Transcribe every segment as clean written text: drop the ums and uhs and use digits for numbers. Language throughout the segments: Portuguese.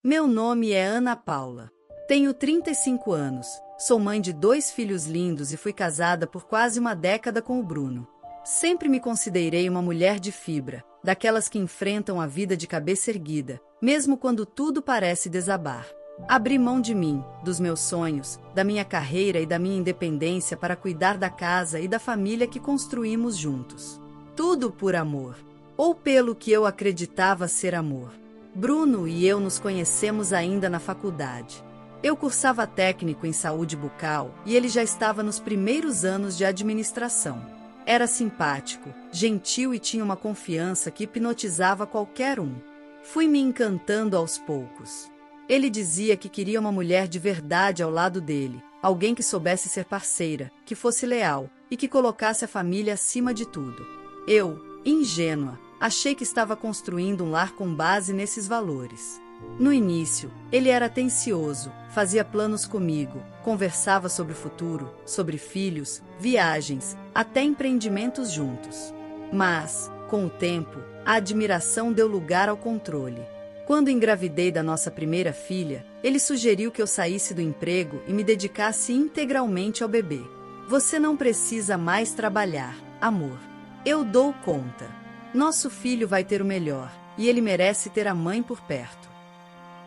Meu nome é Ana Paula. Tenho 35 anos, sou mãe de 2 filhos lindos e fui casada por quase uma década com o Bruno. Sempre me considerei uma mulher de fibra, daquelas que enfrentam a vida de cabeça erguida, mesmo quando tudo parece desabar. Abri mão de mim, dos meus sonhos, da minha carreira e da minha independência para cuidar da casa e da família que construímos juntos. Tudo por amor. Ou pelo que eu acreditava ser amor. Bruno e eu nos conhecemos ainda na faculdade. Eu cursava técnico em saúde bucal e ele já estava nos primeiros anos de administração. Era simpático, gentil e tinha uma confiança que hipnotizava qualquer um. Fui me encantando aos poucos. Ele dizia que queria uma mulher de verdade ao lado dele, alguém que soubesse ser parceira, que fosse leal e que colocasse a família acima de tudo. Eu, ingênua, achei que estava construindo um lar com base nesses valores. No início, ele era atencioso, fazia planos comigo, conversava sobre o futuro, sobre filhos, viagens, até empreendimentos juntos. Mas, com o tempo, a admiração deu lugar ao controle. Quando engravidei da nossa primeira filha, ele sugeriu que eu saísse do emprego e me dedicasse integralmente ao bebê. Você não precisa mais trabalhar, amor. Eu dou conta. Nosso filho vai ter o melhor, e ele merece ter a mãe por perto.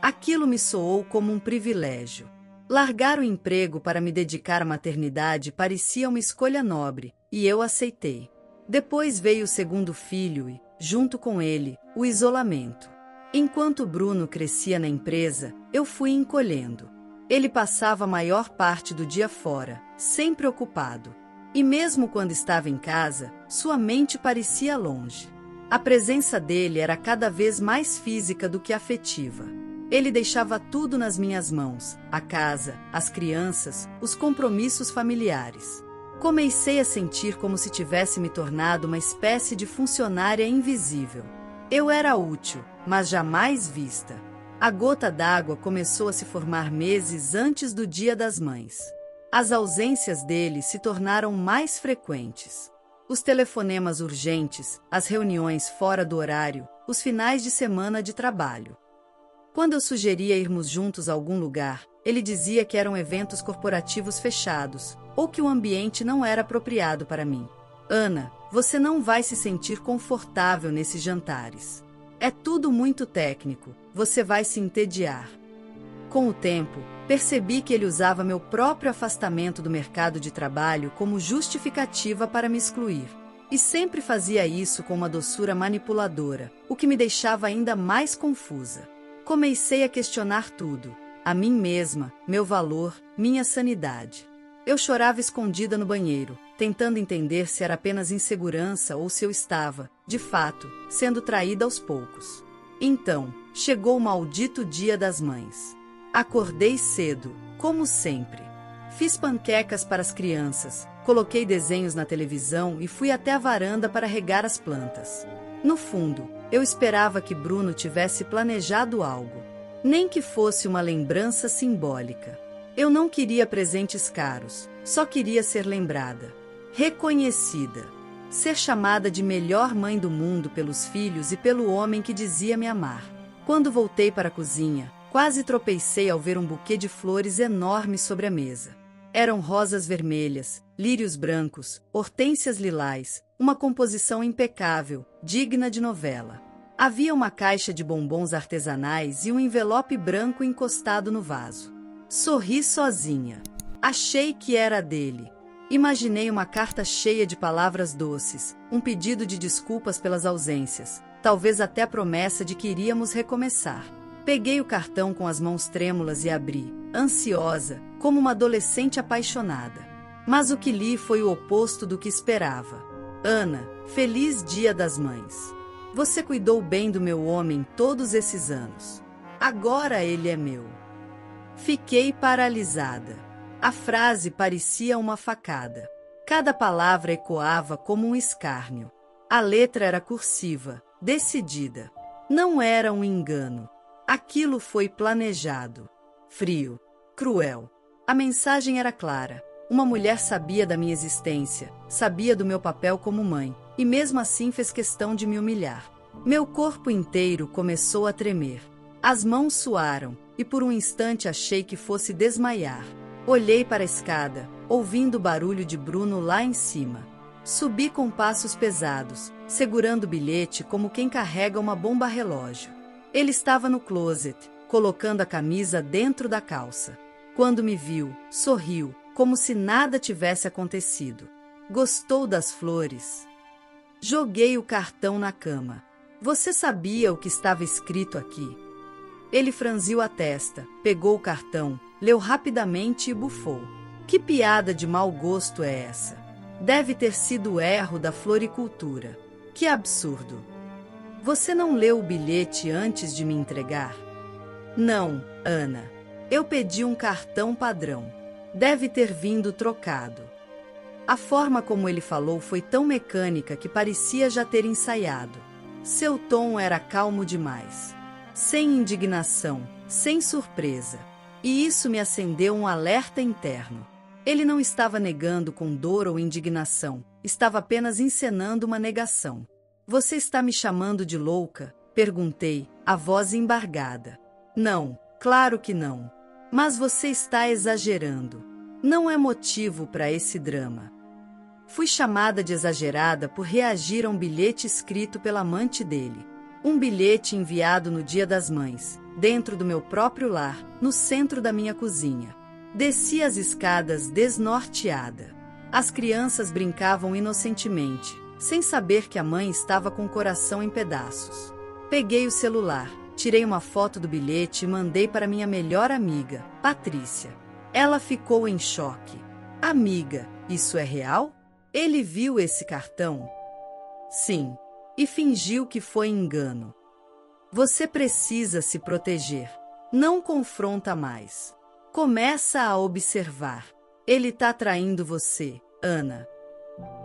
Aquilo me soou como um privilégio. Largar o emprego para me dedicar à maternidade parecia uma escolha nobre, e eu aceitei. Depois veio o segundo filho e, junto com ele, o isolamento. Enquanto Bruno crescia na empresa, eu fui encolhendo. Ele passava a maior parte do dia fora, sempre ocupado. E mesmo quando estava em casa, sua mente parecia longe. A presença dele era cada vez mais física do que afetiva. Ele deixava tudo nas minhas mãos, a casa, as crianças, os compromissos familiares. Comecei a sentir como se tivesse me tornado uma espécie de funcionária invisível. Eu era útil, mas jamais vista. A gota d'água começou a se formar meses antes do Dia das Mães. As ausências dele se tornaram mais frequentes. Os telefonemas urgentes, as reuniões fora do horário, os finais de semana de trabalho. Quando eu sugeria irmos juntos a algum lugar, ele dizia que eram eventos corporativos fechados, ou que o ambiente não era apropriado para mim. Ana, você não vai se sentir confortável nesses jantares. É tudo muito técnico, você vai se entediar. Com o tempo, percebi que ele usava meu próprio afastamento do mercado de trabalho como justificativa para me excluir. E sempre fazia isso com uma doçura manipuladora, o que me deixava ainda mais confusa. Comecei a questionar tudo, a mim mesma, meu valor, minha sanidade. Eu chorava escondida no banheiro, tentando entender se era apenas insegurança ou se eu estava, de fato, sendo traída aos poucos. Então, chegou o maldito Dia das Mães. Acordei cedo, como sempre. Fiz panquecas para as crianças, coloquei desenhos na televisão e fui até a varanda para regar as plantas. No fundo, eu esperava que Bruno tivesse planejado algo, nem que fosse uma lembrança simbólica. Eu não queria presentes caros, só queria ser lembrada, reconhecida, ser chamada de melhor mãe do mundo pelos filhos e pelo homem que dizia me amar. Quando voltei para a cozinha, quase tropecei ao ver um buquê de flores enorme sobre a mesa. Eram rosas vermelhas, lírios brancos, hortênsias lilás, uma composição impecável, digna de novela. Havia uma caixa de bombons artesanais e um envelope branco encostado no vaso. Sorri sozinha. Achei que era dele. Imaginei uma carta cheia de palavras doces, um pedido de desculpas pelas ausências, talvez até a promessa de que iríamos recomeçar. Peguei o cartão com as mãos trêmulas e abri, ansiosa, como uma adolescente apaixonada. Mas o que li foi o oposto do que esperava. Ana, feliz Dia das Mães. Você cuidou bem do meu homem todos esses anos. Agora ele é meu. Fiquei paralisada. A frase parecia uma facada. Cada palavra ecoava como um escárnio. A letra era cursiva, decidida. Não era um engano. Aquilo foi planejado. Frio. Cruel. A mensagem era clara. Uma mulher sabia da minha existência, sabia do meu papel como mãe, e mesmo assim fez questão de me humilhar. Meu corpo inteiro começou a tremer. As mãos suaram, e por um instante achei que fosse desmaiar. Olhei para a escada, ouvindo o barulho de Bruno lá em cima. Subi com passos pesados, segurando o bilhete como quem carrega uma bomba relógio. Ele estava no closet, colocando a camisa dentro da calça. Quando me viu, sorriu, como se nada tivesse acontecido. Gostou das flores? Joguei o cartão na cama. Você sabia o que estava escrito aqui? Ele franziu a testa, pegou o cartão, leu rapidamente e bufou. Que piada de mau gosto é essa? Deve ter sido o erro da floricultura. Que absurdo! Você não leu o bilhete antes de me entregar? Não, Ana. Eu pedi um cartão padrão. Deve ter vindo trocado. A forma como ele falou foi tão mecânica que parecia já ter ensaiado. Seu tom era calmo demais. Sem indignação, sem surpresa. E isso me acendeu um alerta interno. Ele não estava negando com dor ou indignação, estava apenas encenando uma negação. Você está me chamando de louca? Perguntei, a voz embargada. Não, claro que não. Mas você está exagerando. Não é motivo para esse drama. Fui chamada de exagerada por reagir a um bilhete escrito pela amante dele. Um bilhete enviado no Dia das Mães, dentro do meu próprio lar, no centro da minha cozinha. Desci as escadas desnorteada. As crianças brincavam inocentemente, sem saber que a mãe estava com o coração em pedaços. Peguei o celular, tirei uma foto do bilhete e mandei para minha melhor amiga, Patrícia. Ela ficou em choque. Amiga, isso é real? Ele viu esse cartão? Sim. E fingiu que foi engano. Você precisa se proteger. Não confronta mais. Começa a observar. Ele está traindo você, Ana.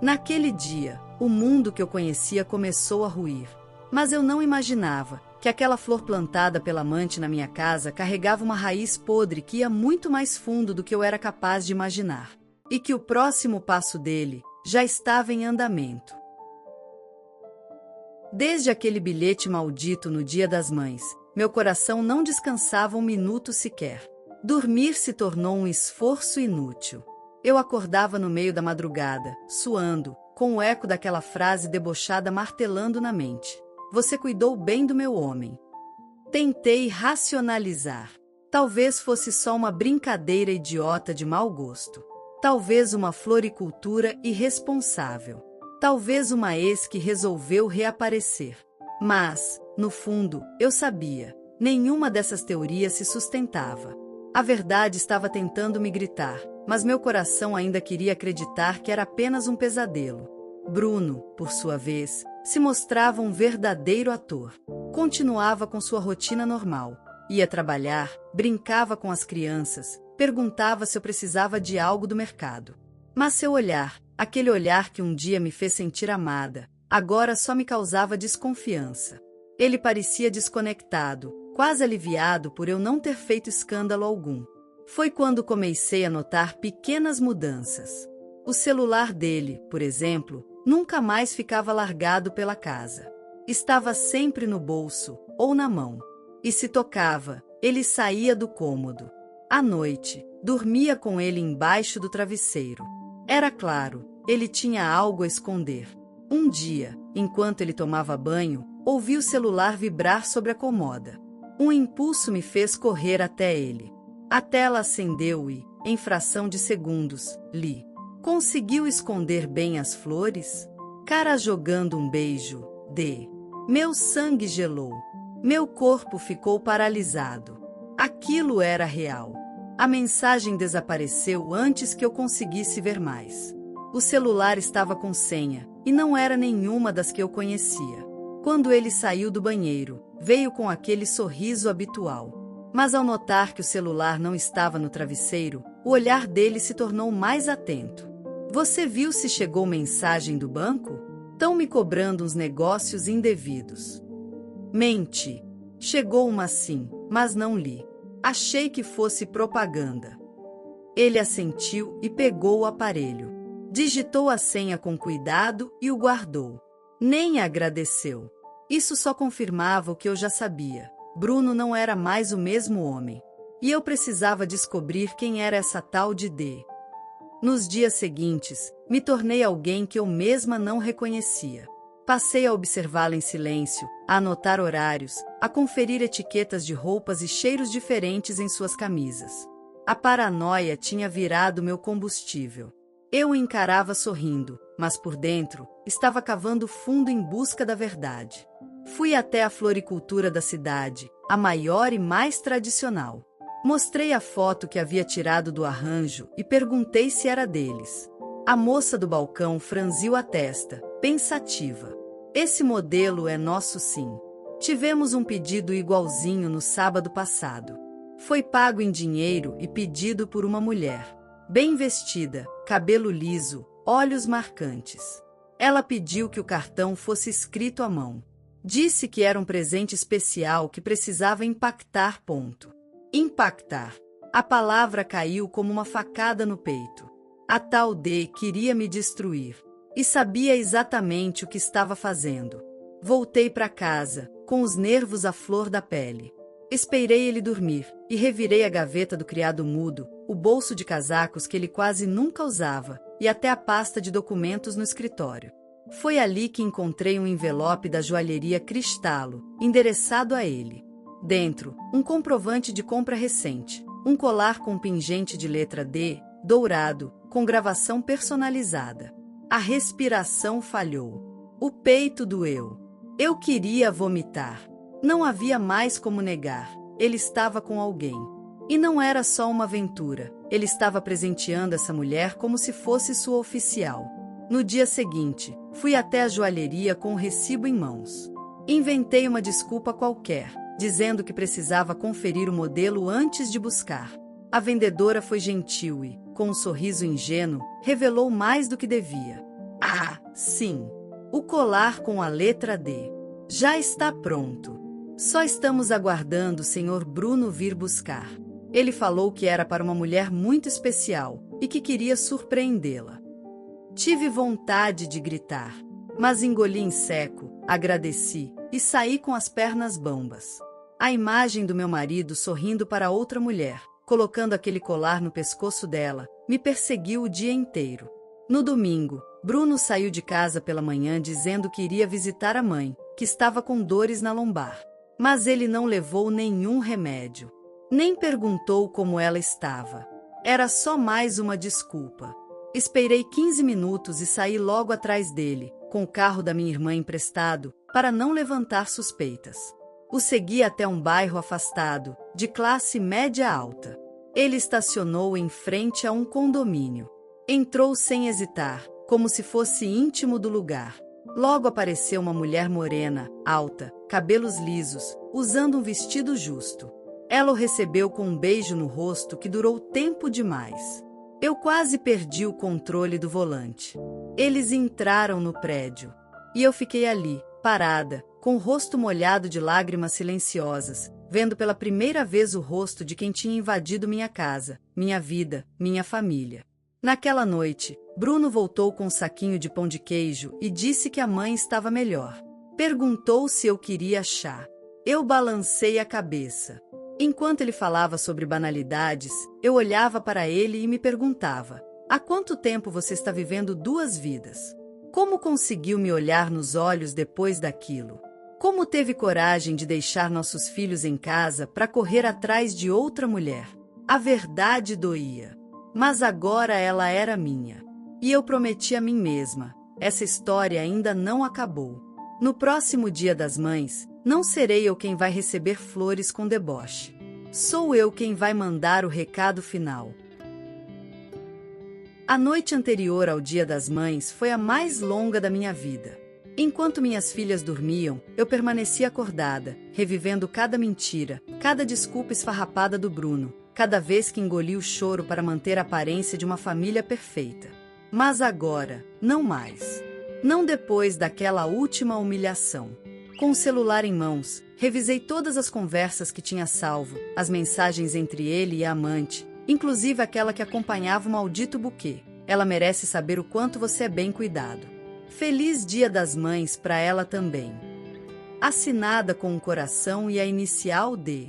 Naquele dia, o mundo que eu conhecia começou a ruir. Mas eu não imaginava que aquela flor plantada pela amante na minha casa carregava uma raiz podre que ia muito mais fundo do que eu era capaz de imaginar. E que o próximo passo dele já estava em andamento. Desde aquele bilhete maldito no Dia das Mães, meu coração não descansava um minuto sequer. Dormir se tornou um esforço inútil. Eu acordava no meio da madrugada, suando, com o eco daquela frase debochada martelando na mente. Você cuidou bem do meu homem. Tentei racionalizar. Talvez fosse só uma brincadeira idiota de mau gosto. Talvez uma floricultura irresponsável. Talvez uma ex que resolveu reaparecer. Mas, no fundo, eu sabia. Nenhuma dessas teorias se sustentava. A verdade estava tentando me gritar, mas meu coração ainda queria acreditar que era apenas um pesadelo. Bruno, por sua vez, se mostrava um verdadeiro ator. Continuava com sua rotina normal. Ia trabalhar, brincava com as crianças, perguntava se eu precisava de algo do mercado. Mas seu olhar, aquele olhar que um dia me fez sentir amada, agora só me causava desconfiança. Ele parecia desconectado, quase aliviado por eu não ter feito escândalo algum. Foi quando comecei a notar pequenas mudanças. O celular dele, por exemplo, nunca mais ficava largado pela casa. Estava sempre no bolso ou na mão. E se tocava, ele saía do cômodo. À noite, dormia com ele embaixo do travesseiro. Era claro, ele tinha algo a esconder. Um dia, enquanto ele tomava banho, ouvi o celular vibrar sobre a comoda. Um impulso me fez correr até ele. A tela acendeu e, em fração de segundos, li. Conseguiu esconder bem as flores? Cara jogando um beijo, Meu sangue gelou. Meu corpo ficou paralisado. Aquilo era real. A mensagem desapareceu antes que eu conseguisse ver mais. O celular estava com senha, e não era nenhuma das que eu conhecia. Quando ele saiu do banheiro, veio com aquele sorriso habitual. Mas ao notar que o celular não estava no travesseiro, o olhar dele se tornou mais atento. Você viu se chegou mensagem do banco? Tão me cobrando uns negócios indevidos. Menti. Chegou uma sim, mas não li. Achei que fosse propaganda. Ele assentiu e pegou o aparelho. Digitou a senha com cuidado e o guardou. Nem agradeceu. Isso só confirmava o que eu já sabia. Bruno não era mais o mesmo homem. E eu precisava descobrir quem era essa tal de D. Nos dias seguintes, me tornei alguém que eu mesma não reconhecia. Passei a observá-la em silêncio, a anotar horários, a conferir etiquetas de roupas e cheiros diferentes em suas camisas. A paranoia tinha virado meu combustível. Eu o encarava sorrindo, mas por dentro, estava cavando fundo em busca da verdade. Fui até a floricultura da cidade, a maior e mais tradicional. Mostrei a foto que havia tirado do arranjo e perguntei se era deles. A moça do balcão franziu a testa, pensativa. Esse modelo é nosso sim. Tivemos um pedido igualzinho no sábado passado. Foi pago em dinheiro e pedido por uma mulher. Bem vestida, cabelo liso, olhos marcantes. Ela pediu que o cartão fosse escrito à mão. Disse que era um presente especial que precisava impactar. Impactar. A palavra caiu como uma facada no peito. A tal D queria me destruir. E sabia exatamente o que estava fazendo. Voltei para casa, com os nervos à flor da pele. Esperei ele dormir, e revirei a gaveta do criado mudo, o bolso de casacos que ele quase nunca usava, e até a pasta de documentos no escritório. Foi ali que encontrei um envelope da joalheria Cristalo, endereçado a ele. Dentro, um comprovante de compra recente, um colar com pingente de letra D, dourado, com gravação personalizada. A respiração falhou. O peito doeu. Eu queria vomitar. Não havia mais como negar. Ele estava com alguém. E não era só uma aventura. Ele estava presenteando essa mulher como se fosse sua oficial. No dia seguinte, fui até a joalheria com o recibo em mãos. Inventei uma desculpa qualquer, dizendo que precisava conferir o modelo antes de buscar. A vendedora foi gentil e, com um sorriso ingênuo, revelou mais do que devia. Ah, sim! O colar com a letra D. Já está pronto. Só estamos aguardando o Sr. Bruno vir buscar. Ele falou que era para uma mulher muito especial e que queria surpreendê-la. Tive vontade de gritar, mas engoli em seco, agradeci e saí com as pernas bambas. A imagem do meu marido sorrindo para outra mulher, colocando aquele colar no pescoço dela, me perseguiu o dia inteiro. No domingo, Bruno saiu de casa pela manhã dizendo que iria visitar a mãe, que estava com dores na lombar. Mas ele não levou nenhum remédio. Nem perguntou como ela estava. Era só mais uma desculpa. Esperei 15 minutos e saí logo atrás dele, com o carro da minha irmã emprestado, para não levantar suspeitas. O segui até um bairro afastado, de classe média alta. Ele estacionou em frente a um condomínio. Entrou sem hesitar, como se fosse íntimo do lugar. Logo apareceu uma mulher morena, alta, cabelos lisos, usando um vestido justo. Ela o recebeu com um beijo no rosto que durou tempo demais. Eu quase perdi o controle do volante. Eles entraram no prédio. E eu fiquei ali, parada, com o rosto molhado de lágrimas silenciosas, vendo pela primeira vez o rosto de quem tinha invadido minha casa, minha vida, minha família. Naquela noite, Bruno voltou com um saquinho de pão de queijo e disse que a mãe estava melhor. Perguntou se eu queria chá. Eu balancei a cabeça. Enquanto ele falava sobre banalidades, eu olhava para ele e me perguntava: há quanto tempo você está vivendo duas vidas? Como conseguiu me olhar nos olhos depois daquilo? Como teve coragem de deixar nossos filhos em casa para correr atrás de outra mulher? A verdade doía. Mas agora ela era minha. E eu prometi a mim mesma: essa história ainda não acabou. No próximo Dia das Mães, não serei eu quem vai receber flores com deboche. Sou eu quem vai mandar o recado final. A noite anterior ao Dia das Mães foi a mais longa da minha vida. Enquanto minhas filhas dormiam, eu permaneci acordada, revivendo cada mentira, cada desculpa esfarrapada do Bruno, cada vez que engoli o choro para manter a aparência de uma família perfeita. Mas agora, não mais. Não depois daquela última humilhação. Com o celular em mãos, revisei todas as conversas que tinha salvo, as mensagens entre ele e a amante, inclusive aquela que acompanhava o maldito buquê. Ela merece saber o quanto você é bem cuidado. Feliz Dia das Mães para ela também. assinada com um coração e a inicial D.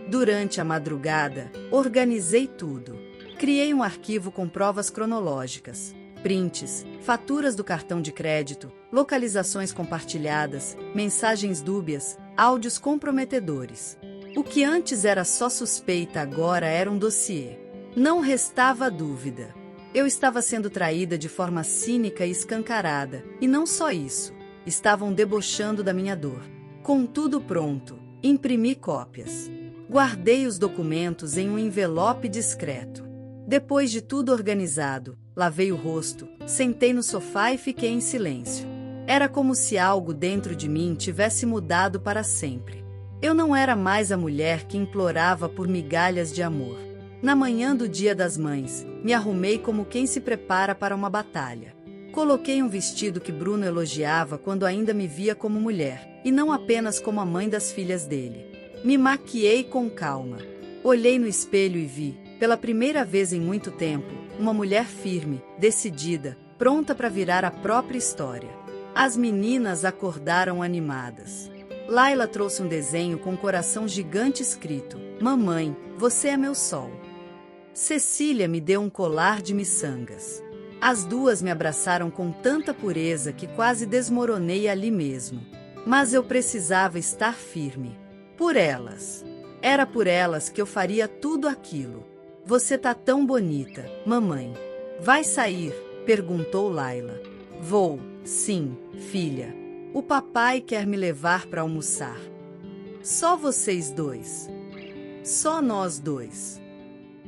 Durante a madrugada, organizei tudo. Criei um arquivo com provas cronológicas, prints, faturas do cartão de crédito, localizações compartilhadas, mensagens dúbias, áudios comprometedores. O que antes era só suspeita agora era um dossiê. Não restava dúvida. Eu estava sendo traída de forma cínica e escancarada, e não só isso. Estavam debochando da minha dor. Com tudo pronto, imprimi cópias. Guardei os documentos em um envelope discreto. Depois de tudo organizado, lavei o rosto, sentei no sofá e fiquei em silêncio. Era como se algo dentro de mim tivesse mudado para sempre. Eu não era mais a mulher que implorava por migalhas de amor. Na manhã do Dia das Mães, me arrumei como quem se prepara para uma batalha. Coloquei um vestido que Bruno elogiava quando ainda me via como mulher, e não apenas como a mãe das filhas dele. Me maquiei com calma. Olhei no espelho e vi, pela primeira vez em muito tempo, uma mulher firme, decidida, pronta para virar a própria história. As meninas acordaram animadas. Laila trouxe um desenho com um coração gigante escrito: "Mamãe, você é meu sol." Cecília me deu um colar de miçangas. As duas me abraçaram com tanta pureza que quase desmoronei ali mesmo. Mas eu precisava estar firme. Por elas. Era por elas que eu faria tudo aquilo. "Você tá tão bonita, mamãe." "Vai sair?" perguntou Laila. "Vou, sim, filha. O papai quer me levar para almoçar." "Só vocês dois?" "Só nós dois."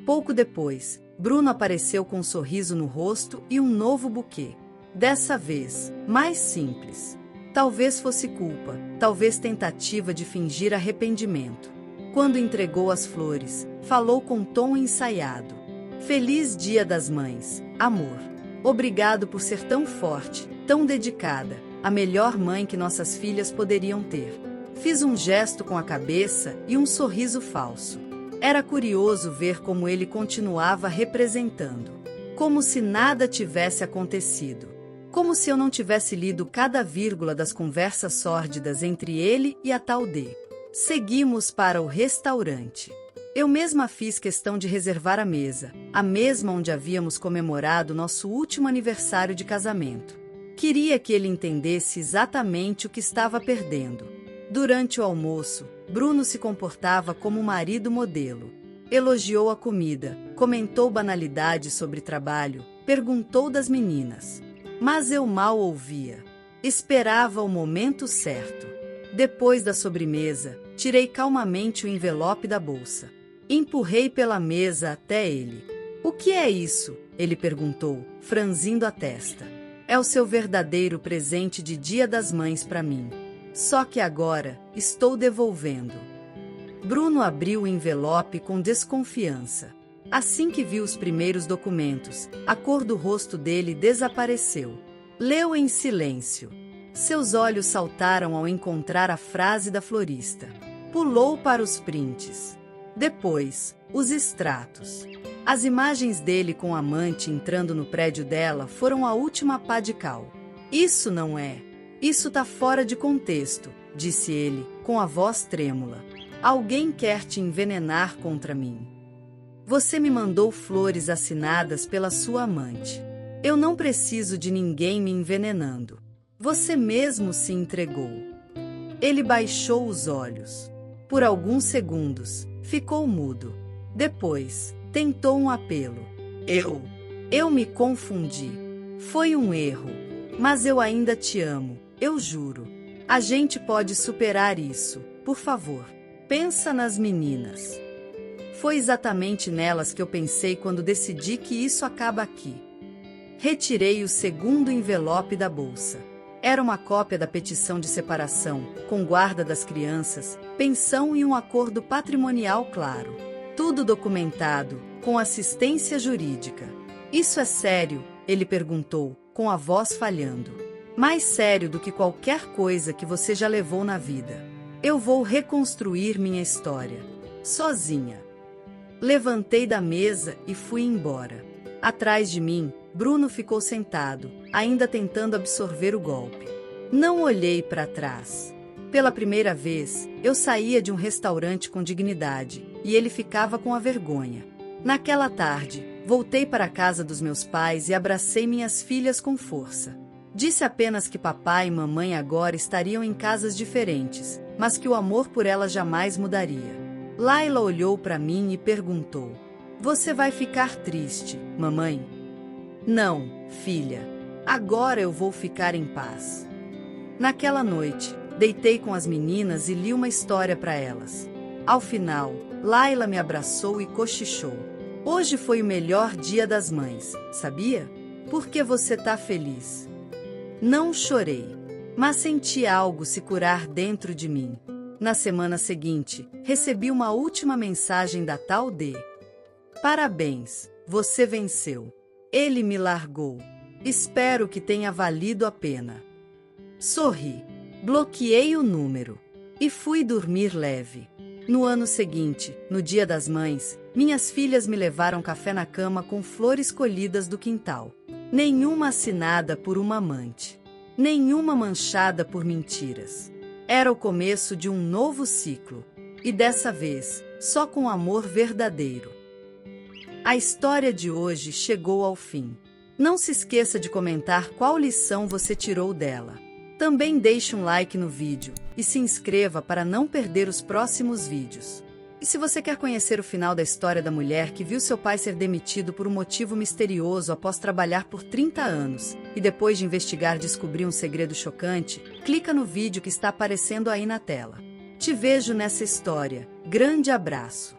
Pouco depois, Bruno apareceu com um sorriso no rosto e um novo buquê. Dessa vez, mais simples. Talvez fosse culpa, talvez tentativa de fingir arrependimento. Quando entregou as flores, falou com tom ensaiado: "Feliz Dia das Mães, amor. Obrigado por ser tão forte, tão dedicada, a melhor mãe que nossas filhas poderiam ter." Fiz um gesto com a cabeça e um sorriso falso. Era curioso ver como ele continuava representando. Como se nada tivesse acontecido. Como se eu não tivesse lido cada vírgula das conversas sórdidas entre ele e a tal D. Seguimos para o restaurante. Eu mesma fiz questão de reservar a mesma onde havíamos comemorado nosso último aniversário de casamento. Queria que ele entendesse exatamente o que estava perdendo. Durante o almoço, Bruno se comportava como um marido modelo. Elogiou a comida, comentou banalidades sobre trabalho, perguntou das meninas. Mas eu mal ouvia. Esperava o momento certo. Depois da sobremesa, tirei calmamente o envelope da bolsa. Empurrei pela mesa até ele. "O que é isso?" ele perguntou, franzindo a testa. "É o seu verdadeiro presente de Dia das Mães para mim. Só que agora, estou devolvendo." Bruno abriu o envelope com desconfiança. Assim que viu os primeiros documentos, a cor do rosto dele desapareceu. Leu em silêncio. Seus olhos saltaram ao encontrar a frase da florista. Pulou para os prints. Depois, os extratos. As imagens dele com a amante entrando no prédio dela foram a última pá de cal. "Isso não é. Isso tá fora de contexto", disse ele, com a voz trêmula. "Alguém quer te envenenar contra mim. Você me mandou flores assinadas pela sua amante. Eu não preciso de ninguém me envenenando. Você mesmo se entregou." Ele baixou os olhos. Por alguns segundos, ficou mudo. Depois, tentou um apelo. Eu me confundi. Foi um erro. Mas eu ainda te amo. Eu juro. A gente pode superar isso, por favor. Pensa nas meninas." Foi exatamente nelas que eu pensei quando decidi que isso acaba aqui. Retirei o segundo envelope da bolsa. Era uma cópia da petição de separação, com guarda das crianças, pensão e um acordo patrimonial claro. Tudo documentado, com assistência jurídica. "Isso é sério?" ele perguntou, com a voz falhando. "Mais sério do que qualquer coisa que você já levou na vida. Eu vou reconstruir minha história. Sozinha." Levantei da mesa e fui embora. Atrás de mim, Bruno ficou sentado, ainda tentando absorver o golpe. Não olhei para trás. Pela primeira vez, eu saía de um restaurante com dignidade, e ele ficava com a vergonha. Naquela tarde, voltei para a casa dos meus pais e abracei minhas filhas com força. Disse apenas que papai e mamãe agora estariam em casas diferentes, mas que o amor por elas jamais mudaria. Laila olhou para mim e perguntou: "Você vai ficar triste, mamãe?" "Não, filha. Agora eu vou ficar em paz." Naquela noite, deitei com as meninas e li uma história para elas. Ao final, Laila me abraçou e cochichou: "Hoje foi o melhor dia das mães, sabia? Por que você tá feliz?" Não chorei, mas senti algo se curar dentro de mim. Na semana seguinte, recebi uma última mensagem da tal D: "Parabéns, você venceu. Ele me largou. Espero que tenha valido a pena." Sorri, bloqueei o número e fui dormir leve. No ano seguinte, no Dia das Mães, minhas filhas me levaram café na cama com flores colhidas do quintal. Nenhuma assinada por uma amante. Nenhuma manchada por mentiras. Era o começo de um novo ciclo. E dessa vez, só com amor verdadeiro. A história de hoje chegou ao fim. Não se esqueça de comentar qual lição você tirou dela. Também deixe um like no vídeo e se inscreva para não perder os próximos vídeos. E se você quer conhecer o final da história da mulher que viu seu pai ser demitido por um motivo misterioso após trabalhar por 30 anos, e depois de investigar descobrir um segredo chocante, clica no vídeo que está aparecendo aí na tela. Te vejo nessa história. Grande abraço!